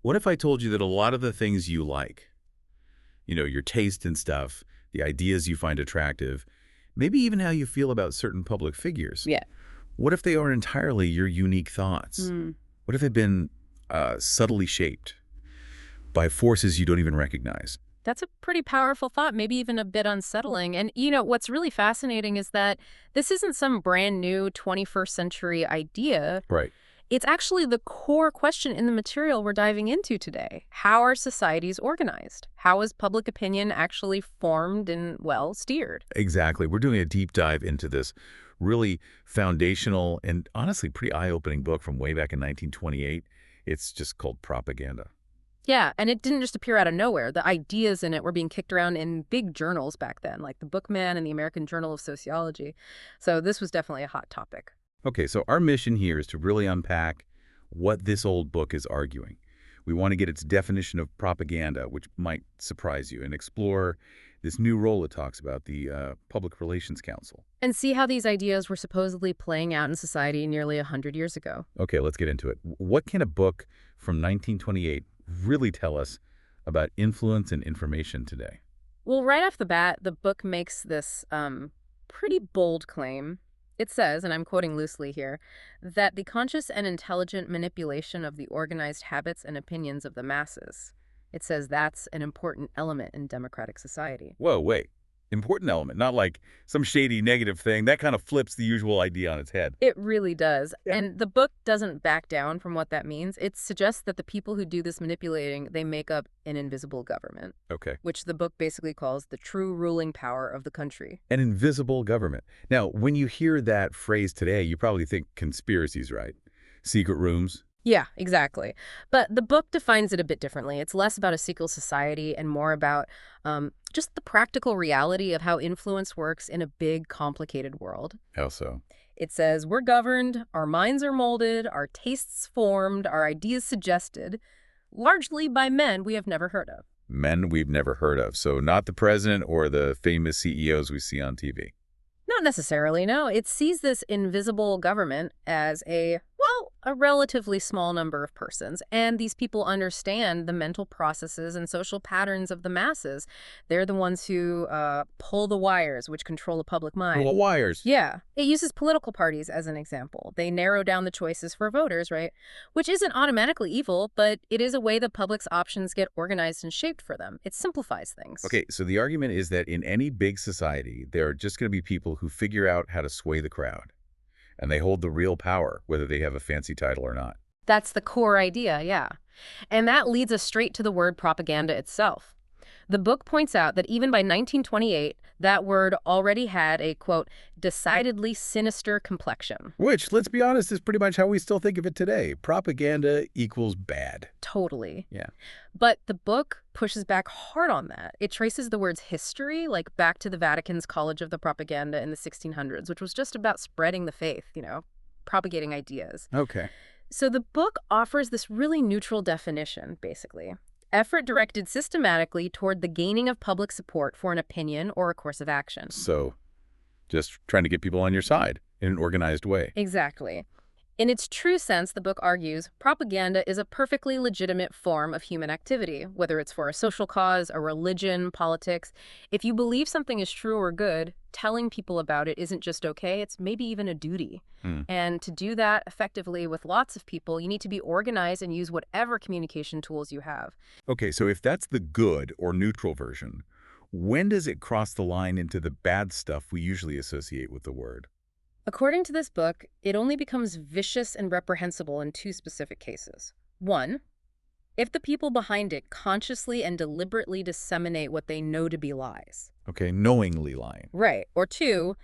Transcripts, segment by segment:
What if I told you that a lot of the things you like, your taste and stuff, the ideas you find attractive, maybe even how you feel about certain public figures, Yeah. what if they aren't entirely your unique thoughts? Hmm. What if they've been subtly shaped by forces you don't even recognize? That's a pretty powerful thought, maybe even a bit unsettling. And, what's really fascinating is that this isn't some brand new 21st century idea. Right. It's actually the core question in the material we're diving into today. How are societies organized? How is public opinion actually formed and, well, steered? Exactly. We're doing a deep dive into this really foundational and honestly pretty eye-opening book from way back in 1928. It's just called Propaganda. Yeah, and it didn't just appear out of nowhere. The ideas in it were being kicked around in big journals back then, like the Bookman and the American Journal of Sociology. So this was definitely a hot topic. Okay, so our mission here is to really unpack what this old book is arguing. We want to get its definition of propaganda, which might surprise you, and explore this new role it talks about, the Public Relations Council. And see how these ideas were supposedly playing out in society nearly 100 years ago. Okay, let's get into it. What can a book from 1928 really tell us about influence and information today? Well, right off the bat, the book makes this pretty bold claim. It says, and I'm quoting loosely here, that the conscious and intelligent manipulation of the organized habits and opinions of the masses. It says that's an important element in democratic society. Whoa, wait. Important element, not like some shady negative thing. That kind of flips the usual idea on its head. It really does. Yeah. And the book doesn't back down from what that means. It suggests that the people who do this manipulating, they make up an invisible government, Okay. which the book basically calls the true ruling power of the country. An invisible government. Now, when you hear that phrase today, you probably think conspiracies, right? Secret rooms. Yeah, exactly. But the book defines it a bit differently. It's less about a secret society and more about just the practical reality of how influence works in a big, complicated world. How so? It says, we're governed, our minds are molded, our tastes formed, our ideas suggested, largely by men we have never heard of. Men we've never heard of. So not the president or the famous CEOs we see on TV. Not necessarily, no. It sees this invisible government as a relatively small number of persons. And these people understand the mental processes and social patterns of the masses. They're the ones who pull the wires, which control the public mind. Well, wires. Yeah. It uses political parties as an example. They narrow down the choices for voters, right? Which isn't automatically evil, but it is a way the public's options get organized and shaped for them. It simplifies things. Okay, so the argument is that in any big society, there are just going to be people who figure out how to sway the crowd. And they hold the real power, whether they have a fancy title or not. That's the core idea, yeah. And that leads us straight to the word propaganda itself. The book points out that even by 1928, that word already had a, quote, decidedly sinister complexion. Which, let's be honest, is pretty much how we still think of it today. Propaganda equals bad. Totally. Yeah. But the book pushes back hard on that. It traces the word's history, like back to the Vatican's College of the Propaganda in the 1600s, which was just about spreading the faith, propagating ideas. Okay. So the book offers this really neutral definition, basically. Effort directed systematically toward the gaining of public support for an opinion or a course of action. So, just trying to get people on your side in an organized way. Exactly. In its true sense, the book argues, propaganda is a perfectly legitimate form of human activity, whether it's for a social cause, a religion, politics. If you believe something is true or good, telling people about it isn't just okay, it's maybe even a duty. And to do that effectively with lots of people, you need to be organized and use whatever communication tools you have. Okay, so if that's the good or neutral version, when does it cross the line into the bad stuff we usually associate with the word? According to this book, it only becomes vicious and reprehensible in two specific cases. One, if the people behind it consciously and deliberately disseminate what they know to be lies. Okay, knowingly lying. Right. Or two,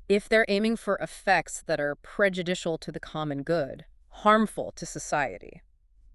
if they're aiming for effects that are prejudicial to the common good, harmful to society.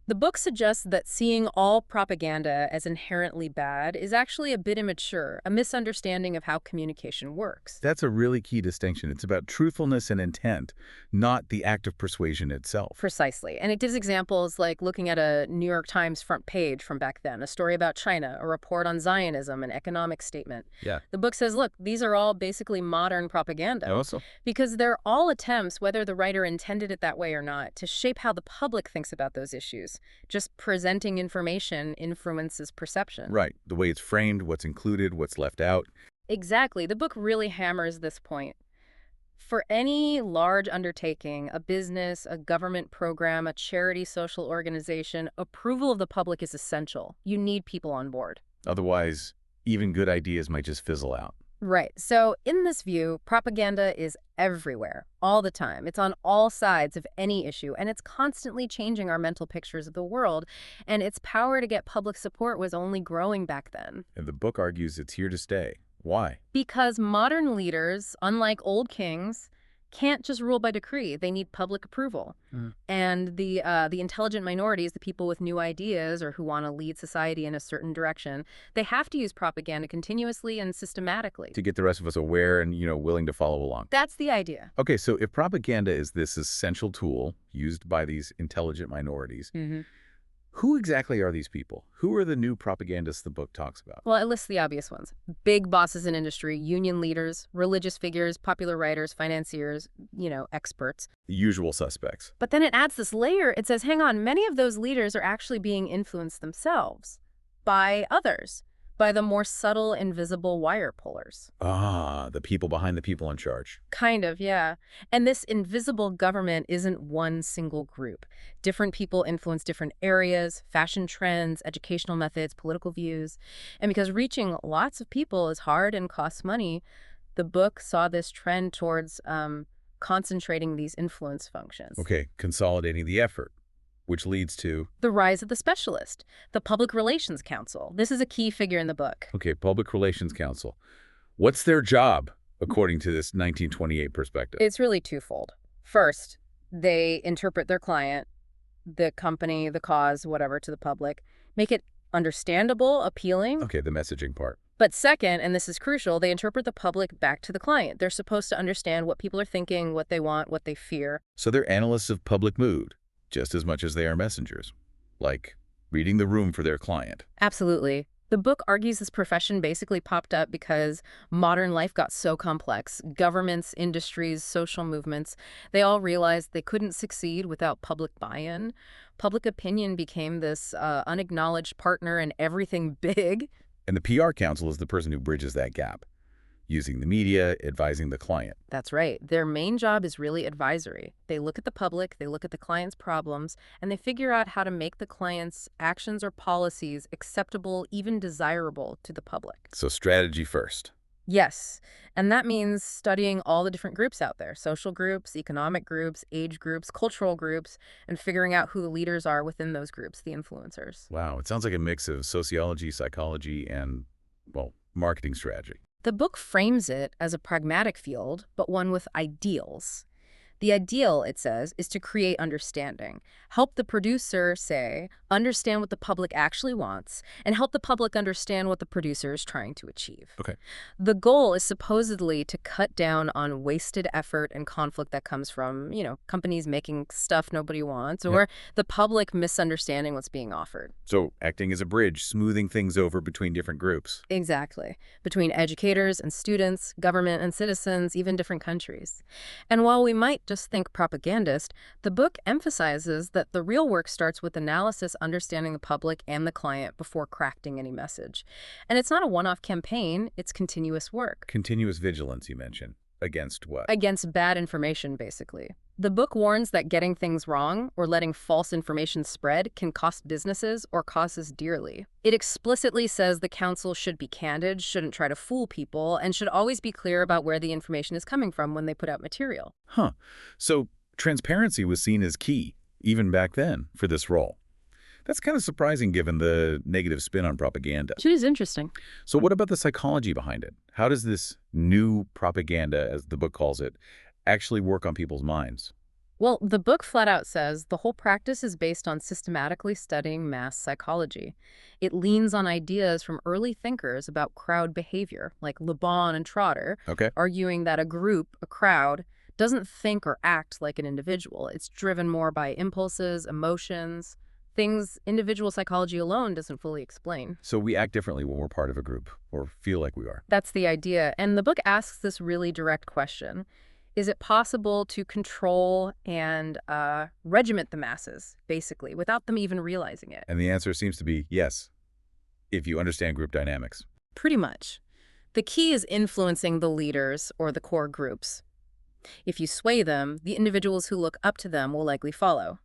The book suggests that seeing all propaganda as inherently bad is actually a bit immature, a misunderstanding of how communication works. That's a really key distinction. It's about truthfulness and intent, not the act of persuasion itself. Precisely. And it gives examples like looking at a New York Times front page from back then, a story about China, a report on Zionism, an economic statement. Yeah. The book says, look, these are all basically modern propaganda. Also, Because they're all attempts, whether the writer intended it that way or not, to shape how the public thinks about those issues. news. Just presenting information influences perception. Right. The way it's framed, what's included, what's left out. Exactly. The book really hammers this point. For any large undertaking, a business, a government program, a charity social organization, approval of the public is essential. You need people on board. Otherwise, even good ideas might just fizzle out. Right. So in this view, propaganda is everywhere, all the time. It's on all sides of any issue, and it's constantly changing our mental pictures of the world. And its power to get public support was only growing back then. And the book argues it's here to stay. Why? Because modern leaders, unlike old kings, can't just rule by decree. They need public approval. And the intelligent minorities, the people with new ideas or who want to lead society in a certain direction, they have to use propaganda continuously and systematically. To get the rest of us aware and, willing to follow along. That's the idea. Okay, so if propaganda is this essential tool used by these intelligent minorities, who exactly are these people? Who are the new propagandists the book talks about? Well, it lists the obvious ones. Big bosses in industry, union leaders, religious figures, popular writers, financiers, experts. The usual suspects. But then it adds this layer. It says, hang on, many of those leaders are actually being influenced themselves by others, by the more subtle, invisible wire pullers. Ah, the people behind the people in charge. Kind of, yeah. And this invisible government isn't one single group. Different people influence different areas, fashion trends, educational methods, political views. And because reaching lots of people is hard and costs money, the book saw this trend towards concentrating these influence functions. Okay, consolidating the effort, which leads to... The rise of the specialist, the Public Relations Council. This is a key figure in the book. Okay, Public Relations Council. What's their job, according to this 1928 perspective? It's really twofold. First, they interpret their client, the company, the cause, whatever, to the public, make it understandable, appealing. Okay, the messaging part. But second, and this is crucial, they interpret the public back to the client. They're supposed to understand what people are thinking, what they want, what they fear. So they're analysts of public mood, just as much as they are messengers, like reading the room for their client. Absolutely. The book argues this profession basically popped up because modern life got so complex. Governments, industries, social movements, they all realized they couldn't succeed without public buy-in. Public opinion became this unacknowledged partner in everything big. And the PR council is the person who bridges that gap, using the media, advising the client. That's right. Their main job is really advisory. They look at the public, they look at the client's problems, and they figure out how to make the client's actions or policies acceptable, even desirable to the public. So strategy first. Yes, and that means studying all the different groups out there, social groups, economic groups, age groups, cultural groups, and figuring out who the leaders are within those groups, the influencers. Wow, it sounds like a mix of sociology, psychology, and, well, marketing strategy. The book frames it as a pragmatic field, but one with ideals. The ideal, it says, is to create understanding. Help the producer, say, understand what the public actually wants, and help the public understand what the producer is trying to achieve. Okay. The goal is supposedly to cut down on wasted effort and conflict that comes from, companies making stuff nobody wants, or the public misunderstanding what's being offered. So acting as a bridge, smoothing things over between different groups. Exactly. Between educators and students, government and citizens, even different countries. And while we might just think propagandist, the book emphasizes that the real work starts with analysis, understanding the public and the client before crafting any message. And it's not a one-off campaign, it's continuous work. Continuous vigilance, you mentioned. Against what? Against bad information, basically. The book warns that getting things wrong or letting false information spread can cost businesses or causes dearly. It explicitly says the council should be candid, shouldn't try to fool people, and should always be clear about where the information is coming from when they put out material. Huh. So transparency was seen as key, even back then, for this role. That's kind of surprising given the negative spin on propaganda. It is interesting. So what about the psychology behind it? How does this new propaganda, as the book calls it, actually work on people's minds? Well, the book flat out says the whole practice is based on systematically studying mass psychology. It leans on ideas from early thinkers about crowd behavior, like Le Bon and Trotter, arguing that a group, a crowd, doesn't think or act like an individual. It's driven more by impulses, emotions, things individual psychology alone doesn't fully explain. So we act differently when we're part of a group, or feel like we are. That's the idea. And the book asks this really direct question. Is it possible to control and regiment the masses, basically, without them even realizing it? And the answer seems to be yes, if you understand group dynamics. Pretty much. The key is influencing the leaders or the core groups. If you sway them, the individuals who look up to them will likely follow.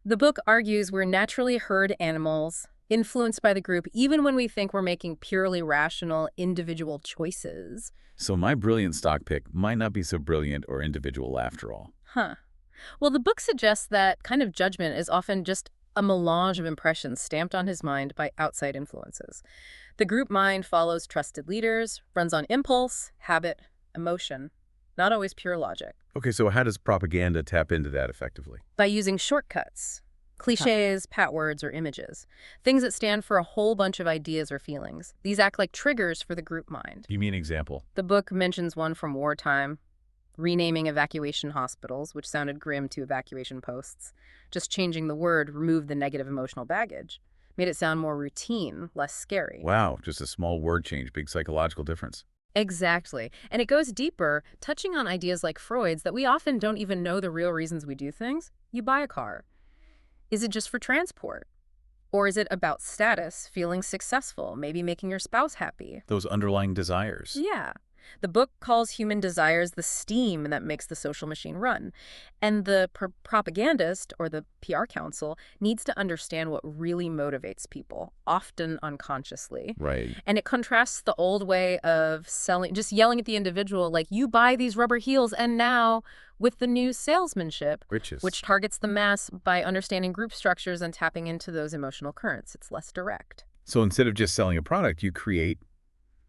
The book argues we're naturally herd animals, influenced by the group even when we think we're making purely rational individual choices. So my brilliant stock pick might not be so brilliant or individual after all. Huh. Well, the book suggests that kind of judgment is often just a melange of impressions stamped on his mind by outside influences. The group mind follows trusted leaders, runs on impulse, habit, emotion, not always pure logic. Okay, so how does propaganda tap into that effectively? By using shortcuts, cliches, pat words, or images, things that stand for a whole bunch of ideas or feelings. These act like triggers for the group mind. You mean example? The book mentions one from wartime, renaming evacuation hospitals, which sounded grim to evacuation posts. Just changing the word removed the negative emotional baggage, made it sound more routine, less scary. Wow, just a small word change, big psychological difference. Exactly. And it goes deeper, touching on ideas like Freud's that we often don't even know the real reasons we do things. You buy a car. Is it just for transport? Or is it about status, feeling successful, maybe making your spouse happy? Those underlying desires. Yeah. The book calls human desires the steam that makes the social machine run. And the propagandist, or the PR council, needs to understand what really motivates people, often unconsciously. Right. And it contrasts the old way of selling, just yelling at the individual, like, you buy these rubber heels, and now with the new salesmanship, Riches. which targets the mass by understanding group structures and tapping into those emotional currents. It's less direct. So instead of just selling a product, you create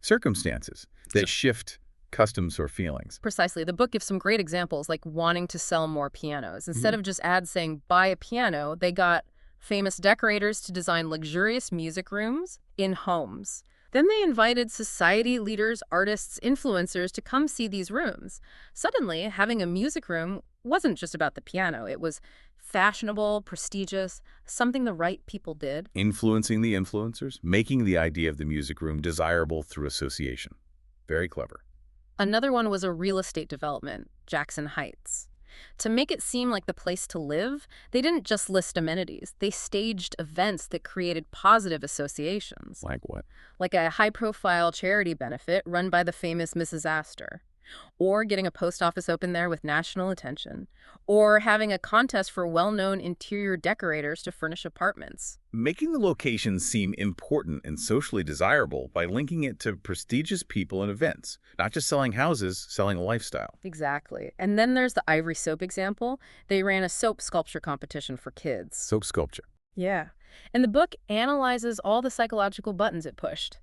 circumstances that shift customs or feelings. Precisely. The book gives some great examples, like wanting to sell more pianos. Instead of just ads saying, buy a piano, they got famous decorators to design luxurious music rooms in homes. Then they invited society leaders, artists, influencers to come see these rooms. Suddenly, having a music room wasn't just about the piano. It was fashionable, prestigious, something the right people did. Influencing the influencers, making the idea of the music room desirable through association. Very clever. Another one was a real estate development, Jackson Heights. To make it seem like the place to live, they didn't just list amenities. They staged events that created positive associations. Like what? Like a high-profile charity benefit run by the famous Mrs. Astor, or getting a post office open there with national attention, or having a contest for well-known interior decorators to furnish apartments. Making the location seem important and socially desirable by linking it to prestigious people and events. Not just selling houses, selling a lifestyle. Exactly. And then there's the Ivory Soap example. They ran a soap sculpture competition for kids. Soap sculpture. Yeah. And the book analyzes all the psychological buttons it pushed.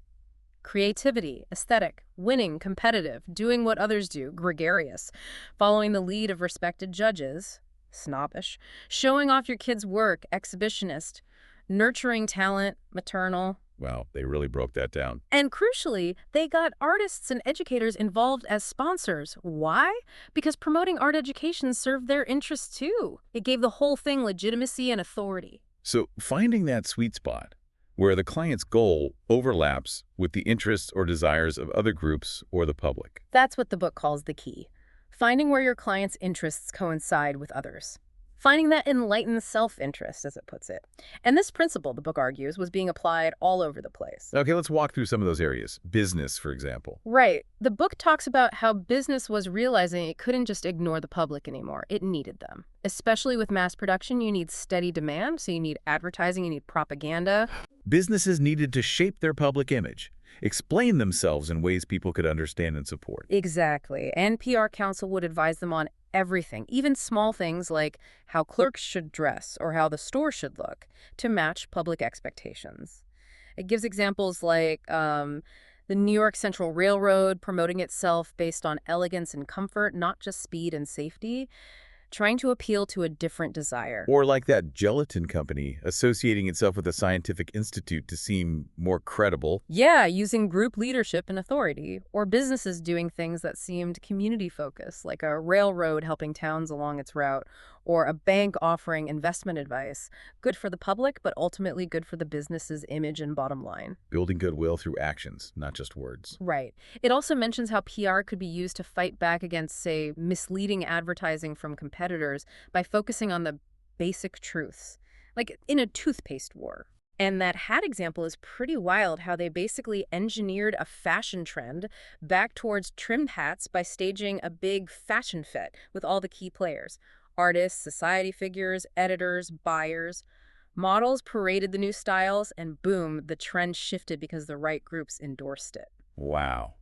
Creativity, aesthetic, winning, competitive, doing what others do, gregarious, following the lead of respected judges, snobbish, showing off your kid's work, exhibitionist, nurturing talent, maternal. Wow, they really broke that down. And crucially, they got artists and educators involved as sponsors. Why? Because promoting art education served their interests too. It gave the whole thing legitimacy and authority. So finding that sweet spot, where the client's goal overlaps with the interests or desires of other groups or the public. That's what the book calls the key. Finding where your client's interests coincide with others. Finding that enlightened self-interest, as it puts it. And this principle, the book argues, was being applied all over the place. Okay, let's walk through some of those areas. Business, for example. Right. The book talks about how business was realizing it couldn't just ignore the public anymore. It needed them. Especially with mass production, you need steady demand, so you need advertising, you need propaganda. Businesses needed to shape their public image, explain themselves in ways people could understand and support. Exactly. And PR Council would advise them on everything, even small things like how clerks should dress or how the store should look to match public expectations. It gives examples like the New York Central Railroad promoting itself based on elegance and comfort, not just speed and safety, trying to appeal to a different desire. Or like that gelatin company associating itself with a scientific institute to seem more credible. Yeah, using group leadership and authority, or businesses doing things that seemed community-focused, like a railroad helping towns along its route, or a bank offering investment advice. Good for the public, but ultimately good for the business's image and bottom line. Building goodwill through actions, not just words. Right. It also mentions how PR could be used to fight back against, say, misleading advertising from competitors by focusing on the basic truths, like in a toothpaste war. And that hat example is pretty wild, how they basically engineered a fashion trend back towards trimmed hats by staging a big fashion fete with all the key players: artists, society figures, editors, buyers. Models paraded the new styles, and boom, the trend shifted because the right groups endorsed it. Wow.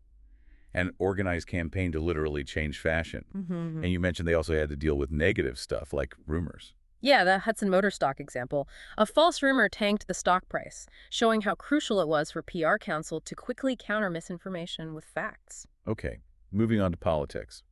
An organized campaign to literally change fashion. Mm-hmm. And you mentioned they also had to deal with negative stuff like rumors. Yeah, the Hudson Motor stock example. A false rumor tanked the stock price, showing how crucial it was for PR counsel to quickly counter misinformation with facts. Okay, moving on to politics.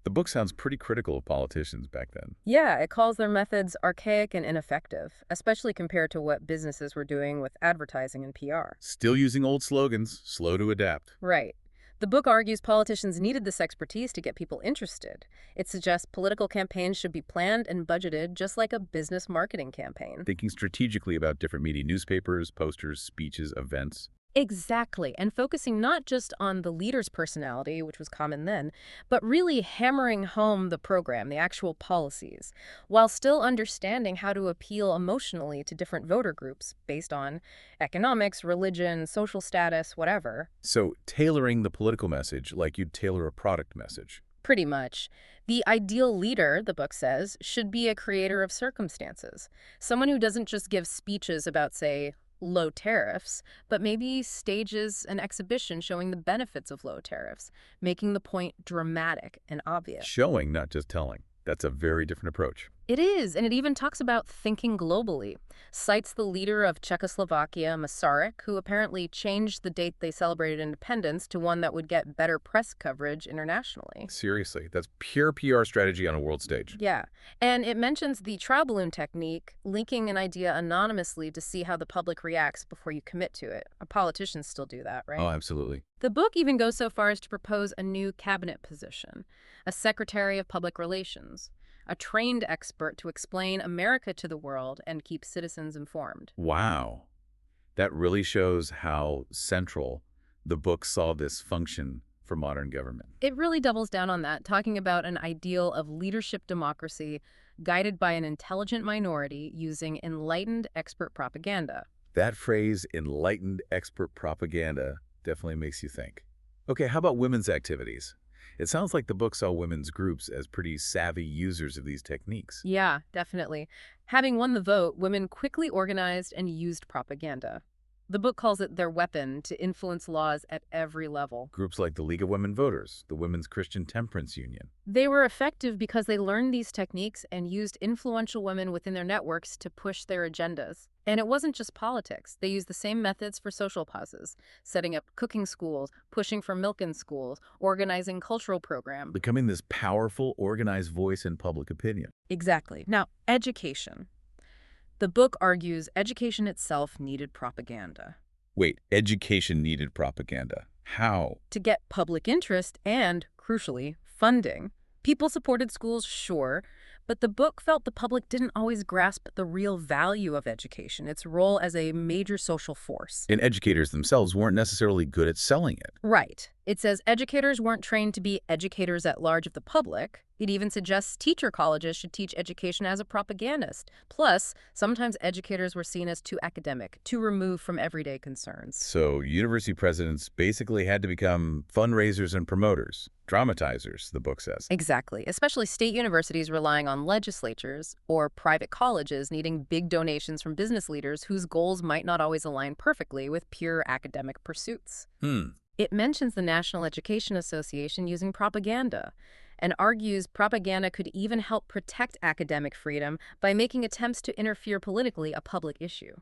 The book sounds pretty critical of politicians back then. Yeah, it calls their methods archaic and ineffective, especially compared to what businesses were doing with advertising and PR. Still using old slogans, slow to adapt. Right. The book argues politicians needed this expertise to get people interested. It suggests political campaigns should be planned and budgeted just like a business marketing campaign. Thinking strategically about different media, newspapers, posters, speeches, events. Exactly, and focusing not just on the leader's personality, which was common then, but really hammering home the program, the actual policies, while still understanding how to appeal emotionally to different voter groups based on economics, religion, social status, whatever. So tailoring the political message like you'd tailor a product message. Pretty much. The ideal leader, the book says, should be a creator of circumstances. Someone who doesn't just give speeches about, say, low tariffs, but maybe stages an exhibition showing the benefits of low tariffs, making the point dramatic and obvious. Showing, not just telling. That's a very different approach. It is, and it even talks about thinking globally. Cites the leader of Czechoslovakia, Masaryk, who apparently changed the date they celebrated independence to one that would get better press coverage internationally. Seriously, that's pure PR strategy on a world stage. Yeah, and it mentions the trial balloon technique, linking an idea anonymously to see how the public reacts before you commit to it. Politicians still do that, right? Oh, absolutely. The book even goes so far as to propose a new cabinet position, a Secretary of Public Relations, a trained expert to explain America to the world and keep citizens informed. Wow. That really shows how central the book saw this function for modern government. It really doubles down on that, talking about an ideal of leadership democracy guided by an intelligent minority using enlightened expert propaganda. That phrase, enlightened expert propaganda, definitely makes you think. Okay, how about women's activities? It sounds like the book saw women's groups as pretty savvy users of these techniques. Yeah, definitely. Having won the vote, women quickly organized and used propaganda. The book calls it their weapon to influence laws at every level. Groups like the League of Women Voters, the Women's Christian Temperance Union. They were effective because they learned these techniques and used influential women within their networks to push their agendas. And it wasn't just politics. They used the same methods for social causes, setting up cooking schools, pushing for milk in schools, organizing cultural programs. Becoming this powerful, organized voice in public opinion. Exactly. Now, education. The book argues education itself needed propaganda Wait, education needed propaganda. How? to get public interest and, crucially, funding. People supported schools, sure, but the book felt the public didn't always grasp the real value of education, its role as a major social force. And educators themselves weren't necessarily good at selling it. Right. It says educators weren't trained to be educators at large of the public. It even suggests teacher colleges should teach education as a propagandist. Plus, sometimes educators were seen as too academic, too removed from everyday concerns. So university presidents basically had to become fundraisers and promoters, dramatizers, the book says. Exactly, especially state universities relying on legislatures or private colleges needing big donations from business leaders whose goals might not always align perfectly with pure academic pursuits. It mentions the National Education Association using propaganda and argues propaganda could even help protect academic freedom by making attempts to interfere politically a public issue.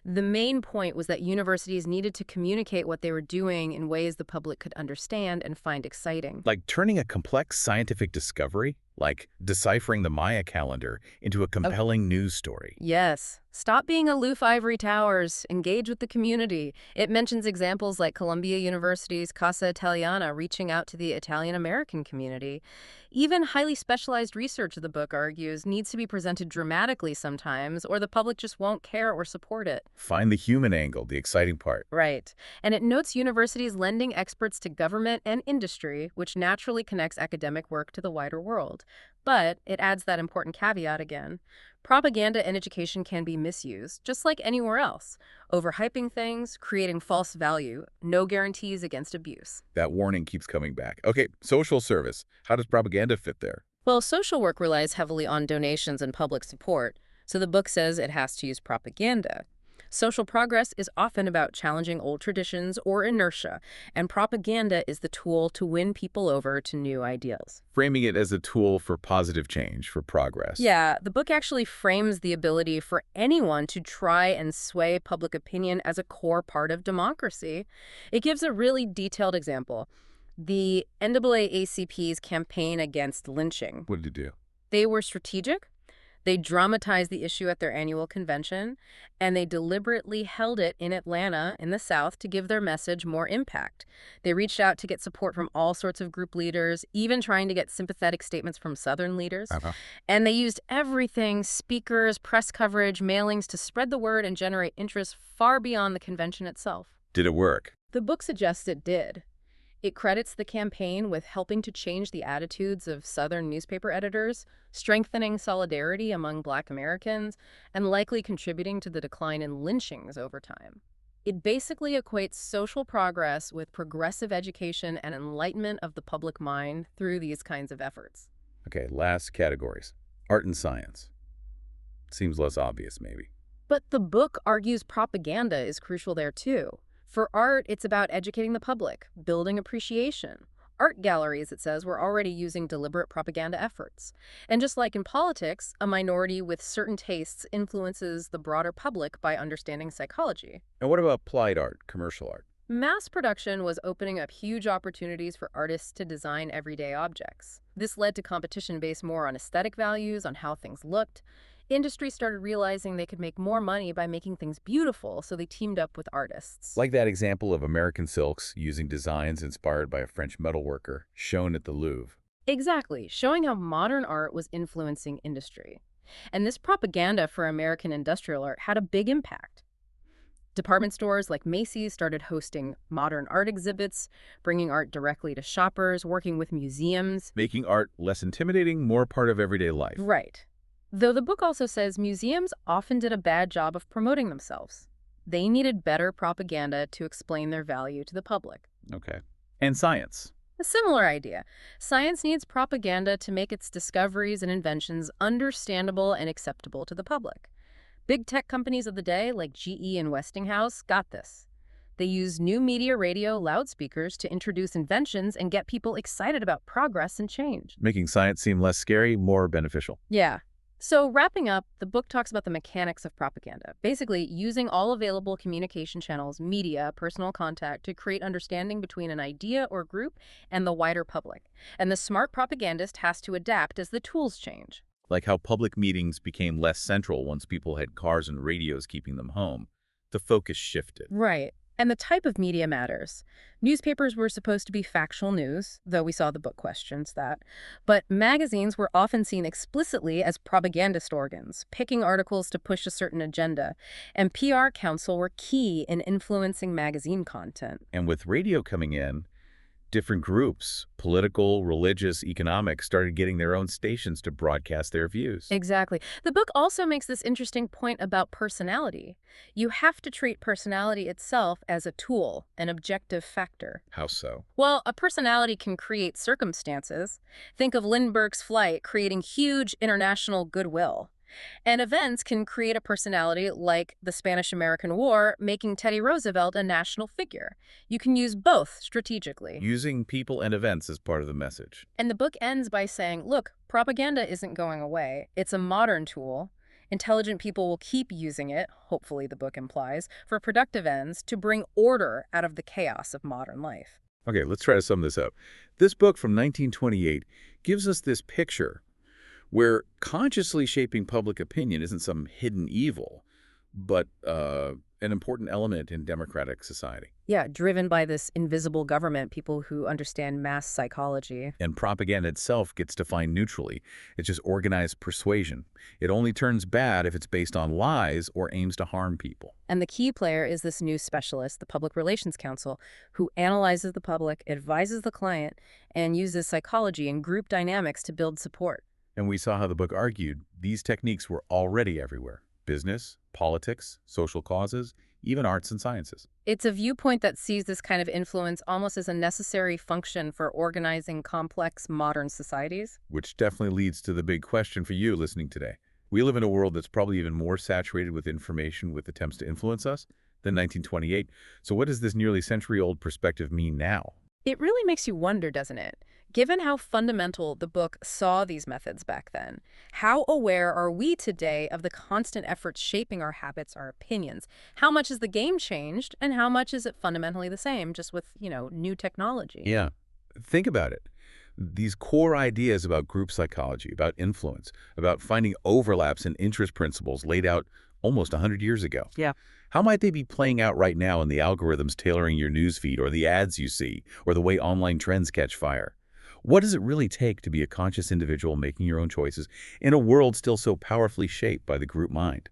The main point was that universities needed to communicate what they were doing in ways the public could understand and find exciting. Like turning a complex scientific discovery like deciphering the Maya calendar into a compelling news story. Yes. Stop being aloof ivory towers. Engage with the community. It mentions examples like Columbia University's Casa Italiana reaching out to the Italian-American community. Even highly specialized research, the book argues, needs to be presented dramatically sometimes, or the public just won't care or support it. Find the human angle, the exciting part. Right. And it notes universities lending experts to government and industry, which naturally connects academic work to the wider world. But it adds that important caveat again. Propaganda in education can be misused, just like anywhere else. Overhyping things, creating false value, no guarantees against abuse. That warning keeps coming back. Okay, social service. How does propaganda fit there? Well, social work relies heavily on donations and public support, so the book says it has to use propaganda. Social progress is often about challenging old traditions or inertia, and propaganda is the tool to win people over to new ideals. Framing it as a tool for positive change, for progress. Yeah, the book actually frames the ability for anyone to try and sway public opinion as a core part of democracy. It gives a really detailed example. The NAACP's campaign against lynching. What did it do? They were strategic. They dramatized the issue at their annual convention, and they deliberately held it in Atlanta in the South to give their message more impact. They reached out to get support from all sorts of group leaders, even trying to get sympathetic statements from Southern leaders. And they used everything, speakers, press coverage, mailings, to spread the word and generate interest far beyond the convention itself. Did it work? The book suggests it did. It credits the campaign with helping to change the attitudes of Southern newspaper editors, strengthening solidarity among Black Americans, and likely contributing to the decline in lynchings over time. It basically equates social progress with progressive education and enlightenment of the public mind through these kinds of efforts. Okay, last categories. Art and science. Seems less obvious, maybe. But the book argues propaganda is crucial there, too. For art, it's about educating the public, building appreciation. Art galleries, it says, were already using deliberate propaganda efforts. And just like in politics, a minority with certain tastes influences the broader public by understanding psychology. And what about applied art, commercial art? Mass production was opening up huge opportunities for artists to design everyday objects. This led to competition based more on aesthetic values, on how things looked. Industry started realizing they could make more money by making things beautiful, so they teamed up with artists. Like that example of American silks using designs inspired by a French metalworker shown at the Louvre. Exactly, showing how modern art was influencing industry. And this propaganda for American industrial art had a big impact. Department stores like Macy's started hosting modern art exhibits, bringing art directly to shoppers, working with museums. Making art less intimidating, more part of everyday life. Right. Though the book also says museums often did a bad job of promoting themselves. They needed better propaganda to explain their value to the public. Okay. And science. A similar idea. Science needs propaganda to make its discoveries and inventions understandable and acceptable to the public. Big tech companies of the day, like GE and Westinghouse, got this. They used new media radio loudspeakers to introduce inventions and get people excited about progress and change. Making science seem less scary, more beneficial. Yeah. So wrapping up, the book talks about the mechanics of propaganda, basically using all available communication channels, media, personal contact to create understanding between an idea or group and the wider public. And the smart propagandist has to adapt as the tools change. Like how public meetings became less central once people had cars and radios keeping them home. The focus shifted. Right. And the type of media matters. Newspapers were supposed to be factual news, though we saw the book questions that. But magazines were often seen explicitly as propagandist organs, picking articles to push a certain agenda. And PR counsel were key in influencing magazine content. And with radio coming in, different groups, political, religious, economic, started getting their own stations to broadcast their views. Exactly. The book also makes this interesting point about personality. You have to treat personality itself as a tool, an objective factor. How so? Well, a personality can create circumstances. Think of Lindbergh's flight creating huge international goodwill. And events can create a personality like the Spanish-American War, making Teddy Roosevelt a national figure. You can use both strategically. Using people and events as part of the message. And the book ends by saying, look, propaganda isn't going away. It's a modern tool. Intelligent people will keep using it, hopefully the book implies, for productive ends to bring order out of the chaos of modern life. Okay, let's try to sum this up. This book from 1928 gives us this picture where consciously shaping public opinion isn't some hidden evil, but an important element in democratic society. Yeah, driven by this invisible government, people who understand mass psychology. And propaganda itself gets defined neutrally. It's just organized persuasion. It only turns bad if it's based on lies or aims to harm people. And the key player is this new specialist, the Public Relations Counsel, who analyzes the public, advises the client, and uses psychology and group dynamics to build support. And we saw how the book argued these techniques were already everywhere. Business, politics, social causes, even arts and sciences. It's a viewpoint that sees this kind of influence almost as a necessary function for organizing complex modern societies. Which definitely leads to the big question for you listening today. We live in a world that's probably even more saturated with information with attempts to influence us than 1928. So what does this nearly century-old perspective mean now? It really makes you wonder, doesn't it? Given how fundamental the book saw these methods back then, how aware are we today of the constant efforts shaping our habits, our opinions? How much has the game changed, and how much is it fundamentally the same, just with, new technology? Yeah. Think about it. These core ideas about group psychology, about influence, about finding overlaps in interest principles laid out almost 100 years ago. Yeah. How might they be playing out right now in the algorithms tailoring your newsfeed or the ads you see or the way online trends catch fire? What does it really take to be a conscious individual making your own choices in a world still so powerfully shaped by the group mind?